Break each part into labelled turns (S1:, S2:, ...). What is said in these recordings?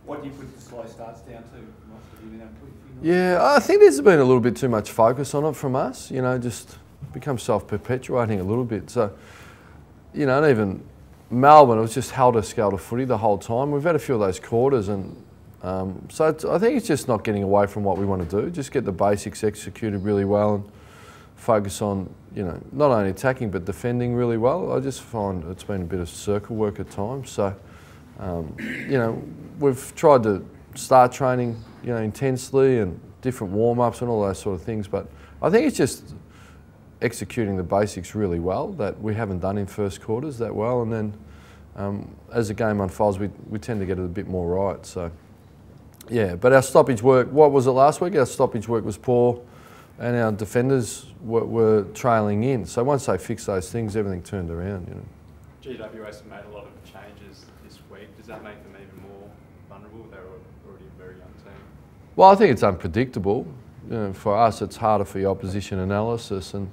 S1: What do you put the slow starts down to?
S2: Yeah, I think there's been a little bit too much focus on it from us, you know, just become self-perpetuating a little bit. So, you know, and even Melbourne, it was just helter-skelter footy the whole time. We've had a few of those quarters, and so I think it's just not getting away from what we want to do. Just get the basics executed really well and focus on, you know, not only attacking but defending really well. I just find it's been a bit of circle work at times. So, you know, we've tried to start training, you know, intensely and different warm-ups and all those sort of things. But I think it's just executing the basics really well that we haven't done in first quarters that well. And then as the game unfolds, we tend to get it a bit more right. So, yeah, but our stoppage work, what was it last week? Our stoppage work was poor and our defenders were trailing in. So once they fixed those things, everything turned around, you know.
S3: GWS have made a lot of changes this week. Does that make them even more vulnerable? They're already a very young team.
S2: Well, I think it's unpredictable. You know, for us, it's harder for the opposition analysis. And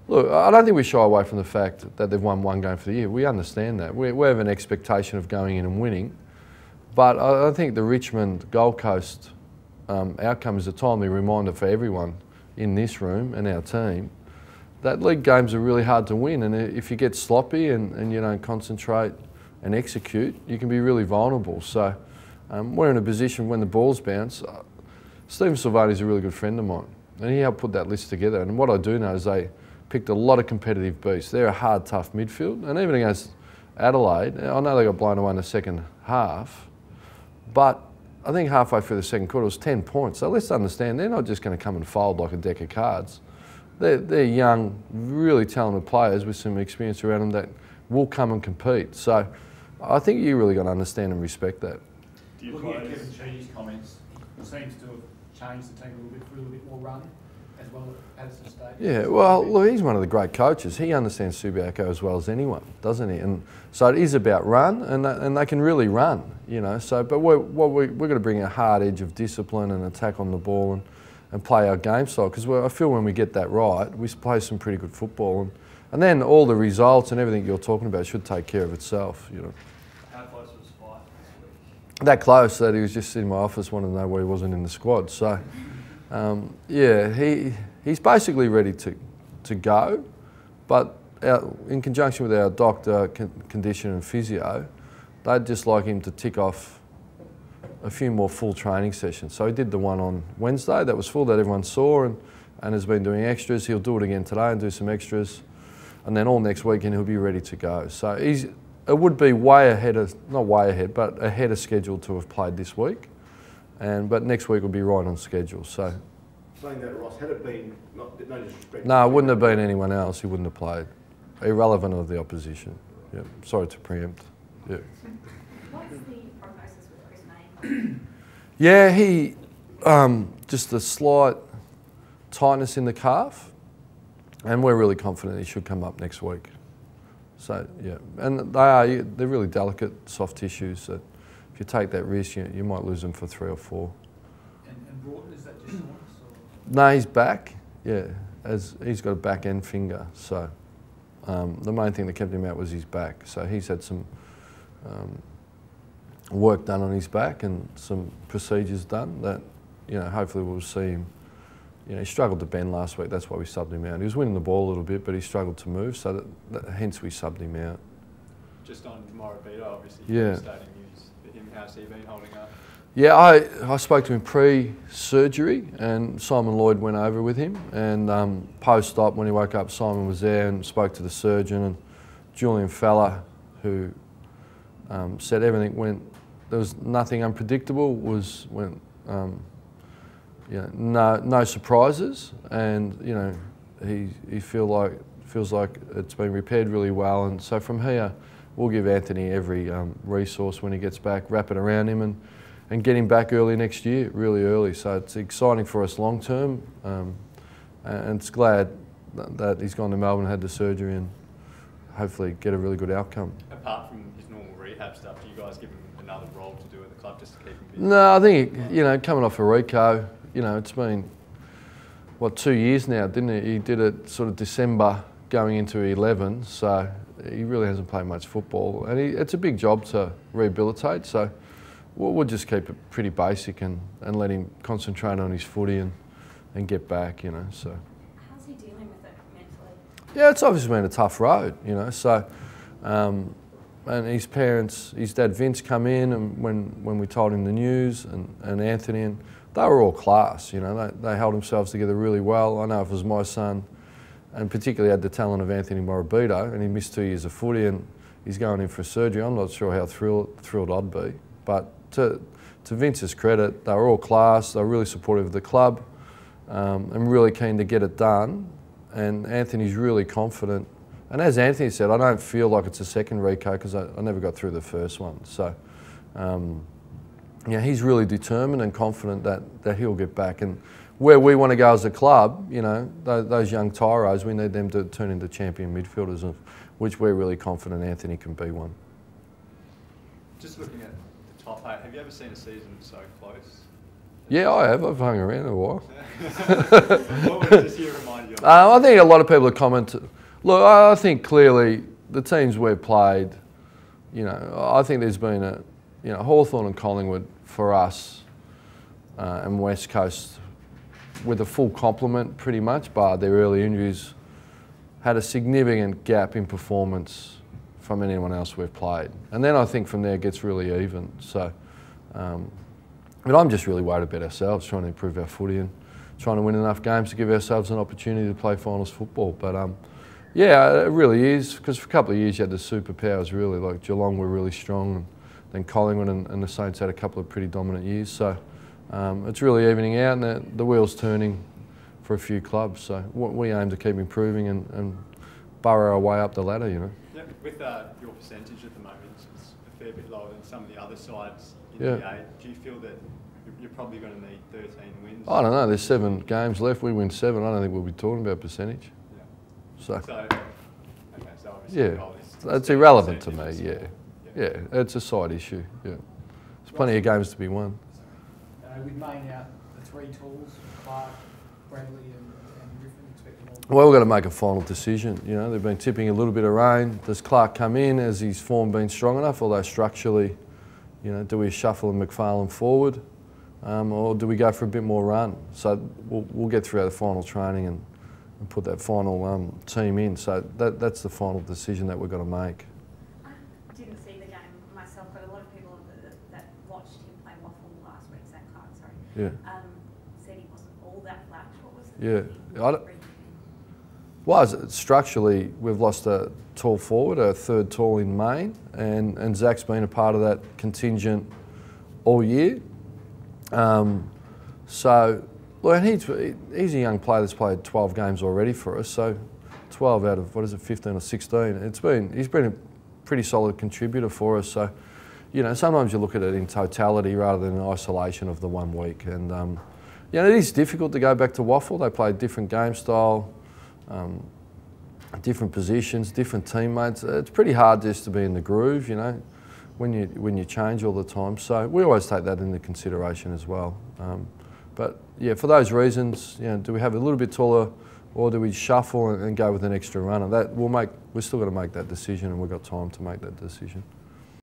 S2: look, I don't think we shy away from the fact that they've won one game for the year. We understand that. We have an expectation of going in and winning. But I think the Richmond Gold Coast outcome is a timely reminder for everyone in this room and our team that league games are really hard to win. And if you get sloppy and you don't concentrate and execute, you can be really vulnerable. So we're in a position when the balls bounce. Stephen Silvani's a really good friend of mine, and he helped put that list together. And what I do know is they picked a lot of competitive beasts. They're a hard, tough midfield, and even against Adelaide, I know they got blown away in the second half, but I think halfway through the second quarter it was 10 points. So let's understand, they're not just going to come and fold like a deck of cards. They're young, really talented players with some experience around them that will come and compete. So I think you really got to understand and respect that.
S1: Looking at Kevin Sheedy's comments, he seems to have changed the team a little bit for a little bit more run as well at Addison State.
S2: Yeah, well, look, he's one of the great coaches. He understands Subiaco as well as anyone, doesn't he? And so it is about run, and they can really run, you know. So, but we're going to bring a hard edge of discipline and attack on the ball and play our game style, because I feel when we get that right, we play some pretty good football, and then all the results and everything you're talking about should take care of itself, you know.
S1: How close was Fyfe this week?
S2: That close that he was just in my office wanting to know why he wasn't in the squad. So, yeah, he's basically ready to go, but in conjunction with our doctor, condition and physio, they'd just like him to tick off a few more full training sessions. So he did the one on Wednesday that was full that everyone saw and has been doing extras. He'll do it again today and do some extras, and then all next weekend he'll be ready to go. So it would be way ahead of, not way ahead, but ahead of schedule to have played this week, but next week will be right on schedule. So.
S4: Saying that, Ross, had it been, no disrespect.
S2: No, it wouldn't have been anyone else. He wouldn't have played. Irrelevant of the opposition. Yeah, sorry to preempt. Yeah.
S5: What's the prognosis with Chris May?
S2: Yeah, he just a slight tightness in the calf, and we're really confident he should come up next week. So yeah, and they're really delicate soft tissues that if you take that risk, you might lose them for 3 or 4.
S1: And Broughton, is that just once?
S2: No, he's back. Yeah, he's got a back end finger. So the main thing that kept him out was his back. So he's had some work done on his back and some procedures done that, you know, hopefully we'll see him. You know, he struggled to bend last week. That's why we subbed him out. He was winning the ball a little bit, but he struggled to move. So hence we subbed him out.
S3: Just on Morabito, obviously.
S2: Yeah.
S3: Starting news for him. How's he been holding up?
S2: Yeah, I spoke to him pre-surgery, and Simon Lloyd went over with him, and post-op when he woke up, Simon was there and spoke to the surgeon, and Julian Fella, who said everything went, there was nothing unpredictable, no surprises, and you know he feels like it's been repaired really well, and so from here we'll give Anthony every resource when he gets back, wrap it around him and get him back early next year, really early. So it's exciting for us long term, and it's glad that he's gone to Melbourne and had the surgery and hopefully get a really good outcome.
S3: Apart from his normal rehab stuff, do you guys give him another role to do at the club just to keep him busy?
S2: No, I think, you know, coming off a Rico, you know, it's been, what, 2 years now, didn't it? He did it sort of December going into 11, so he really hasn't played much football. And it's a big job to rehabilitate, so we'll just keep it pretty basic and let him concentrate on his footy and get back, you know. So.
S5: How's he dealing with it mentally?
S2: Yeah, it's obviously been a tough road, you know. So, and his parents, his dad Vince, come in, and when we told him the news, and Anthony, and they were all class, you know. They held themselves together really well. I know if it was my son, and particularly had the talent of Anthony Morabito, and he missed 2 years of footy, and he's going in for surgery, I'm not sure how thrilled I'd be. But to Vince's credit, they were all class. They were really supportive of the club, and really keen to get it done. And Anthony's really confident. And as Anthony said, I don't feel like it's a second Rico because I never got through the first one. So, yeah, he's really determined and confident that he'll get back. And where we want to go as a club, you know, those young tyros, we need them to turn into champion midfielders, of which we're really confident Anthony can be one.
S3: Just looking at the top 8, have you ever seen a season so close?
S2: Yeah, I have. I've hung around a while.
S3: What would this year remind you of?
S2: I think a lot of people have commented. Look, I think clearly the teams we've played, you know, I think there's been a, you know, Hawthorn and Collingwood for us and West Coast with a full complement pretty much, bar their early injuries, had a significant gap in performance from anyone else we've played. And then I think from there it gets really even. So, but I'm just really worried about ourselves, trying to improve our footy and trying to win enough games to give ourselves an opportunity to play finals football. But yeah, it really is, because for a couple of years you had the superpowers really, like Geelong were really strong, and then Collingwood and the Saints had a couple of pretty dominant years. So it's really evening out, and the wheel's turning for a few clubs. So we aim to keep improving and burrow our way up the ladder, you know.
S3: Yeah, with your percentage at the moment, it's a fair bit lower than some of the other sides in
S2: Yeah.
S3: the eight. Do you feel that you're probably going to need 13 wins?
S2: I don't know, there's 7 games left, we win 7, I don't think we'll be talking about percentage. So,
S3: So obviously
S2: yeah,
S3: the goal is
S2: it's irrelevant to me,
S3: percentage.
S2: yeah. Yeah, it's a side issue, yeah. There's plenty of games to be won.
S1: With Maine out, the 3 tools, Clark, Bradley and Griffin, expecting all.
S2: Well, we've got to make a final decision, you know. They've been tipping a little bit of rain. Does Clark come in? Has his form been strong enough? Although structurally, you know, do we shuffle McFarlane forward? Or do we go for a bit more run? So we'll get through the final training and put that final team in. So that's the final decision that we've got to make.
S5: I didn't see the game myself, but a lot of people that watched him play Waffle last week, Zach Clark, sorry,
S2: Yeah.
S5: said he wasn't all that flash. What was
S2: Yeah. Well, structurally, we've lost a tall forward, a third tall in Maine, and Zach's been a part of that contingent all year. So, well, and he's a young player that's played 12 games already for us, so 12 out of, 15 or 16. He's been a pretty solid contributor for us, so, you know, sometimes you look at it in totality rather than in isolation of the 1 week. And, you know, it is difficult to go back to Waffle. They play a different game style, different positions, different teammates. It's pretty hard just to be in the groove, you know, when you change all the time. So we always take that into consideration as well. But yeah, for those reasons, you know, do we have a little bit taller, or do we shuffle and go with an extra runner? We're still got to make that decision, and we've got time to make that decision.